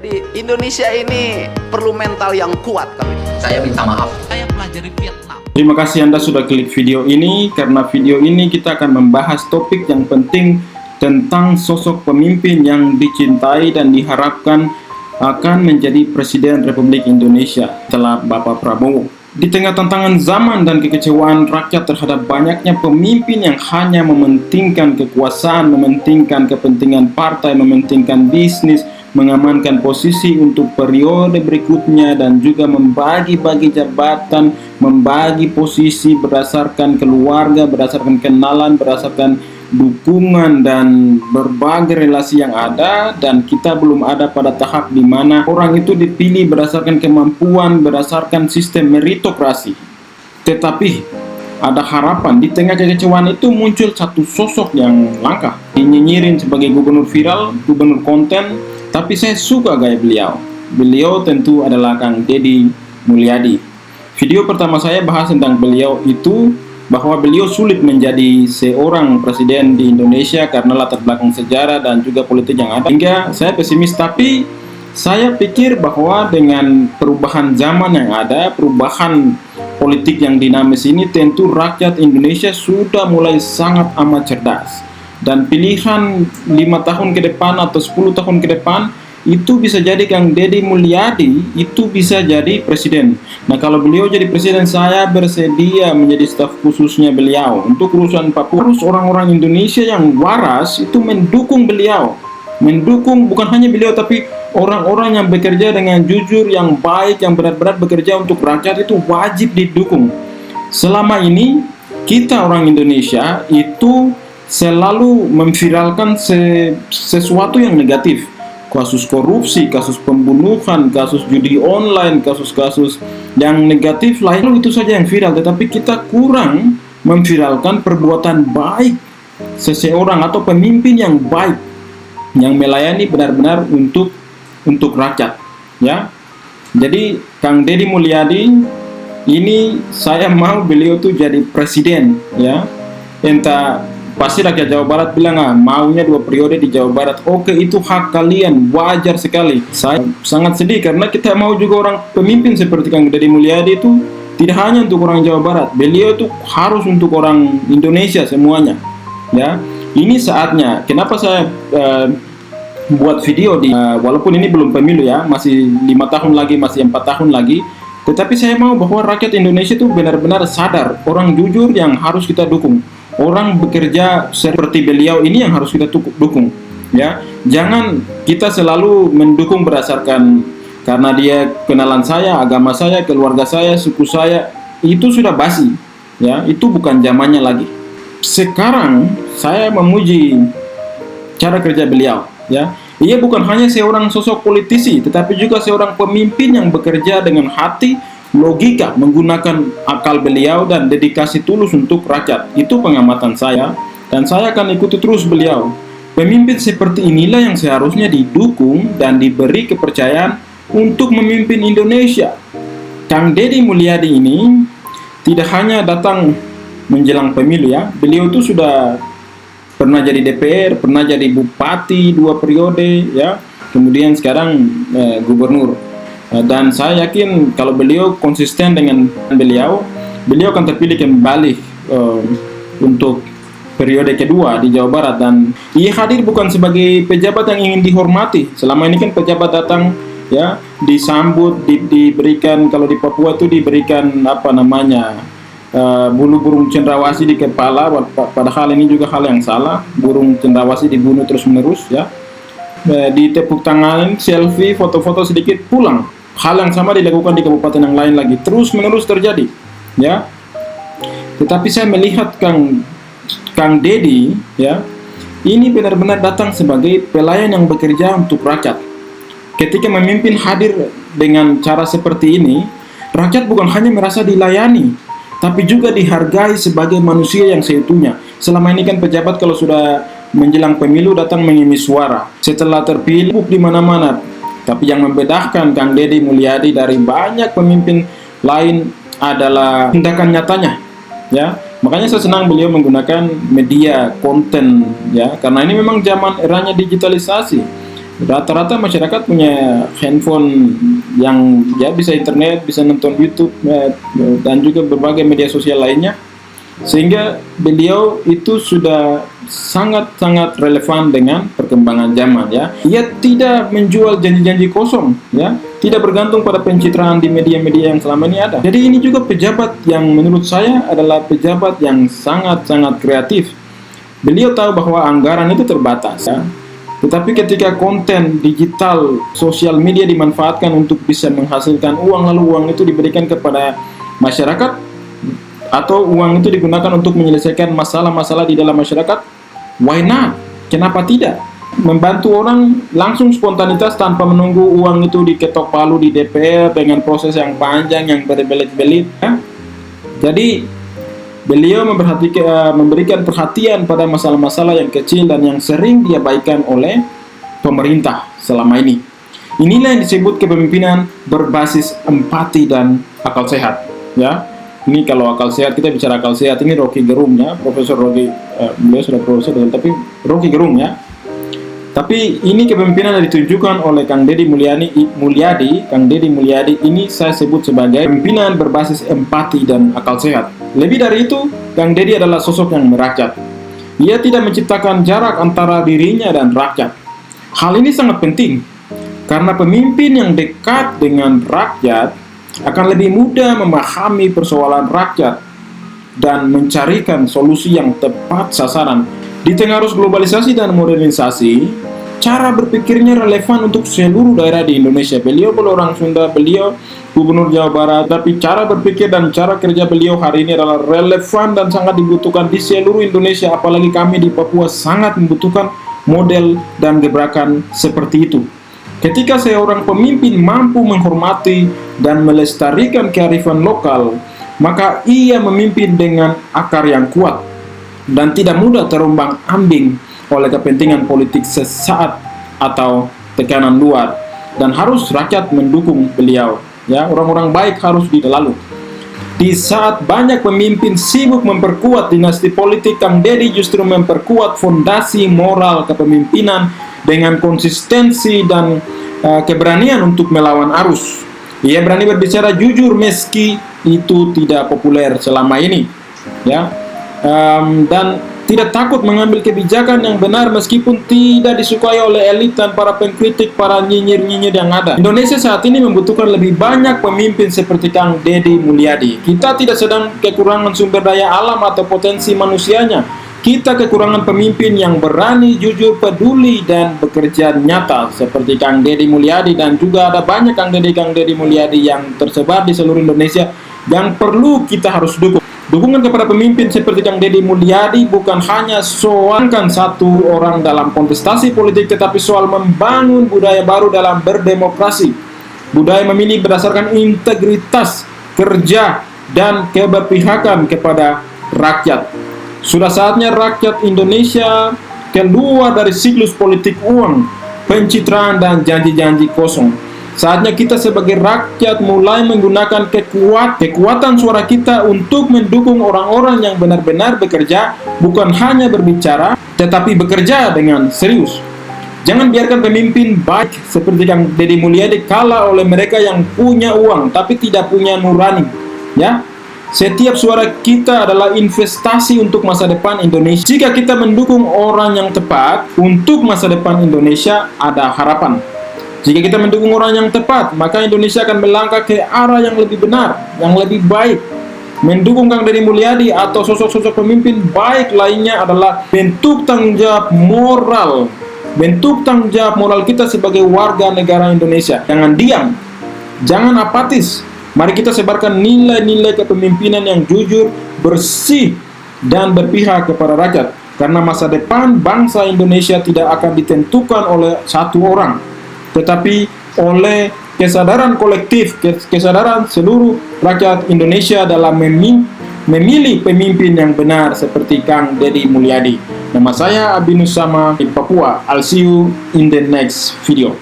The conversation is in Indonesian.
Jadi Indonesia ini perlu mental yang kuat kami. Saya minta maaf. Saya pelajari Vietnam. Terima kasih Anda sudah klik video ini, karena video ini kita akan membahas topik yang penting tentang sosok pemimpin yang dicintai dan diharapkan akan menjadi Presiden Republik Indonesia setelah Bapak Prabowo. Di tengah tantangan zaman dan kekecewaan rakyat terhadap banyaknya pemimpin yang hanya mementingkan kekuasaan, mementingkan kepentingan partai, mementingkan bisnis, mengamankan posisi untuk periode berikutnya, dan juga membagi-bagi jabatan, membagi posisi berdasarkan keluarga, berdasarkan kenalan, berdasarkan dukungan dan berbagai relasi yang ada, dan kita belum ada pada tahap di mana orang itu dipilih berdasarkan kemampuan, berdasarkan sistem meritokrasi. Tetapi ada harapan. Di tengah kekecewaan itu muncul satu sosok yang langka, dinyinyirin sebagai gubernur viral, gubernur konten, tapi saya suka gaya beliau. Beliau tentu adalah Kang Deddy Mulyadi. Video pertama saya bahas tentang beliau itu, bahwa beliau sulit menjadi seorang presiden di Indonesia karena latar belakang sejarah dan juga politik yang ada, hingga saya pesimis. Tapi saya pikir bahwa dengan perubahan zaman yang ada, perubahan politik yang dinamis ini, tentu rakyat Indonesia sudah mulai sangat amat cerdas. Dan pilihan 5 tahun ke depan atau 10 tahun ke depan, itu bisa jadi Kang Deddy Mulyadi itu bisa jadi presiden. Nah, kalau beliau jadi presiden, saya bersedia menjadi staf khususnya beliau untuk urusan Papua. Harus orang-orang Indonesia yang waras itu mendukung beliau. Mendukung bukan hanya beliau, tapi orang-orang yang bekerja dengan jujur, yang baik, yang benar-benar bekerja untuk rakyat, itu wajib didukung. Selama ini kita orang Indonesia itu selalu memviralkan sesuatu yang negatif. Kasus korupsi, kasus pembunuhan, kasus judi online, kasus-kasus yang negatif lalu itu saja yang viral. Tetapi kita kurang memviralkan perbuatan baik seseorang atau pemimpin yang baik, yang melayani benar-benar untuk rakyat, ya. Jadi Kang Deddy Mulyadi ini, saya mau beliau tuh jadi presiden, ya. Entah, pasti rakyat Jawa Barat bilang, maunya 2 periode di Jawa Barat. Oke, itu hak kalian, wajar sekali. Saya sangat sedih karena kita mau juga orang pemimpin seperti Kang Deddy Mulyadi itu tidak hanya untuk orang Jawa Barat. Beliau itu harus untuk orang Indonesia semuanya, ya. Ini saatnya. Kenapa saya buat video di walaupun ini belum pemilu, ya, masih 5 tahun lagi, masih 4 tahun lagi, tetapi saya mau bahwa rakyat Indonesia itu benar-benar sadar orang jujur yang harus kita dukung. Orang bekerja seperti beliau ini yang harus kita dukung, ya. Jangan kita selalu mendukung berdasarkan karena dia kenalan saya, agama saya, keluarga saya, suku saya. Itu sudah basi, ya. Itu bukan zamannya lagi. Sekarang saya memuji cara kerja beliau, ya. Ia bukan hanya seorang sosok politisi, tetapi juga seorang pemimpin yang bekerja dengan hati, logika, menggunakan akal beliau dan dedikasi tulus untuk rakyat. Itu pengamatan saya, dan saya akan ikuti terus beliau. Pemimpin seperti inilah yang seharusnya didukung dan diberi kepercayaan untuk memimpin Indonesia. Kang Deddy Mulyadi ini tidak hanya datang menjelang pemilu, ya. Beliau itu sudah pernah jadi DPR, pernah jadi bupati 2 periode, ya. Kemudian sekarang gubernur. Dan saya yakin kalau beliau konsisten dengan beliau akan terpilih kembali untuk periode kedua di Jawa Barat. Dan ia hadir bukan sebagai pejabat yang ingin dihormati. Selama ini kan pejabat datang, ya, disambut, diberikan, kalau di Papua itu diberikan apa namanya, bulu burung cendrawasih di kepala. Padahal ini juga hal yang salah. Burung cendrawasih dibunuh terus-menerus, ya. Ditepuk tangan, selfie, foto-foto sedikit, pulang. Hal yang sama dilakukan di kabupaten yang lain lagi, terus-menerus terjadi, ya. Tetapi saya melihat Kang Deddy, ya, ini benar-benar datang sebagai pelayan yang bekerja untuk rakyat. Ketika memimpin hadir dengan cara seperti ini, rakyat bukan hanya merasa dilayani, tapi juga dihargai sebagai manusia yang seutuhnya. Selama ini kan pejabat kalau sudah menjelang pemilu datang mengimis suara, setelah terpilih di mana-mana. Tapi yang membedakan Kang Deddy Mulyadi dari banyak pemimpin lain adalah tindakan nyatanya, ya. Makanya saya senang beliau menggunakan media konten, ya, karena ini memang zaman eranya digitalisasi. Rata-rata masyarakat punya handphone yang ya bisa internet, bisa nonton YouTube, dan juga berbagai media sosial lainnya, sehingga beliau itu sudah sangat-sangat relevan dengan perkembangan zaman, ya. Ia tidak menjual janji-janji kosong, ya, tidak bergantung pada pencitraan di media-media yang selama ini ada. Jadi ini juga pejabat yang menurut saya adalah pejabat yang sangat-sangat kreatif. Beliau tahu bahwa anggaran itu terbatas, ya. Tetapi ketika konten digital, sosial media dimanfaatkan untuk bisa menghasilkan uang, lalu uang itu diberikan kepada masyarakat, atau uang itu digunakan untuk menyelesaikan masalah-masalah di dalam masyarakat, why not? Kenapa tidak? Membantu orang langsung spontanitas tanpa menunggu uang itu diketok palu di DPR dengan proses yang panjang, yang berbelit-belit, ya. Jadi beliau memberikan perhatian pada masalah-masalah yang kecil dan yang sering diabaikan oleh pemerintah selama ini. Inilah yang disebut kepemimpinan berbasis empati dan akal sehat, ya. Ini kalau akal sehat, kita bicara akal sehat, ini Rocky Gerung, ya, Profesor Rocky, beliau sudah profesor, tapi Rocky Gerung, ya. Tapi ini kepemimpinan yang ditunjukkan oleh Kang Deddy Mulyadi. Kang Deddy Mulyadi ini saya sebut sebagai pemimpinan berbasis empati dan akal sehat. Lebih dari itu, Kang Deddy adalah sosok yang merakyat. Ia tidak menciptakan jarak antara dirinya dan rakyat. Hal ini sangat penting, karena pemimpin yang dekat dengan rakyat akan lebih mudah memahami persoalan rakyat dan mencarikan solusi yang tepat sasaran. Di tengah arus globalisasi dan modernisasi, cara berpikirnya relevan untuk seluruh daerah di Indonesia. Beliau orang Sunda, beliau Gubernur Jawa Barat, tapi cara berpikir dan cara kerja beliau hari ini adalah relevan dan sangat dibutuhkan di seluruh Indonesia. Apalagi kami di Papua sangat membutuhkan model dan gebrakan seperti itu. Ketika seorang pemimpin mampu menghormati dan melestarikan kearifan lokal, maka ia memimpin dengan akar yang kuat dan tidak mudah terombang-ambing oleh kepentingan politik sesaat atau tekanan luar, dan harus rakyat mendukung beliau, ya. Orang-orang baik harus dilalu. Di saat banyak pemimpin sibuk memperkuat dinasti politik, Kang Deddy justru memperkuat fondasi moral kepemimpinan dengan konsistensi dan keberanian untuk melawan arus. Ia berani berbicara jujur meski itu tidak populer selama ini, ya. Dan tidak takut mengambil kebijakan yang benar meskipun tidak disukai oleh elit dan para pengkritik, para nyinyir-nyinyir yang ada. Indonesia saat ini membutuhkan lebih banyak pemimpin seperti Kang Deddy Mulyadi. Kita tidak sedang kekurangan sumber daya alam atau potensi manusianya. Kita kekurangan pemimpin yang berani, jujur, peduli, dan bekerja nyata seperti Kang Deddy Mulyadi, dan juga ada banyak Kang Deddy Mulyadi yang tersebar di seluruh Indonesia yang perlu kita harus dukung. Dukungan kepada pemimpin seperti Kang Deddy Mulyadi bukan hanya soalkan satu orang dalam kontestasi politik, tetapi soal membangun budaya baru dalam berdemokrasi. Budaya memilih berdasarkan integritas, kerja, dan keberpihakan kepada rakyat. Sudah saatnya rakyat Indonesia keluar dari siklus politik uang, pencitraan, dan janji-janji kosong. Saatnya kita sebagai rakyat mulai menggunakan kekuatan suara kita untuk mendukung orang-orang yang benar-benar bekerja, bukan hanya berbicara, tetapi bekerja dengan serius. Jangan biarkan pemimpin baik seperti Kang Deddy Mulyadi kalah oleh mereka yang punya uang tapi tidak punya nurani, ya. Setiap suara kita adalah investasi untuk masa depan Indonesia. Jika kita mendukung orang yang tepat untuk masa depan Indonesia, ada harapan. Jika kita mendukung orang yang tepat, maka Indonesia akan melangkah ke arah yang lebih benar, yang lebih baik. Mendukung Kang Deddy Mulyadi atau sosok-sosok pemimpin baik lainnya adalah bentuk tanggung jawab moral. Bentuk tanggung jawab moral kita sebagai warga negara Indonesia. Jangan diam, jangan apatis. Mari kita sebarkan nilai-nilai kepemimpinan yang jujur, bersih, dan berpihak kepada rakyat. Karena masa depan bangsa Indonesia tidak akan ditentukan oleh satu orang, tetapi oleh kesadaran kolektif, kesadaran seluruh rakyat Indonesia dalam memilih pemimpin yang benar seperti Kang Deddy Mulyadi. Nama saya Abinus Sama di Papua. I'll see you in the next video.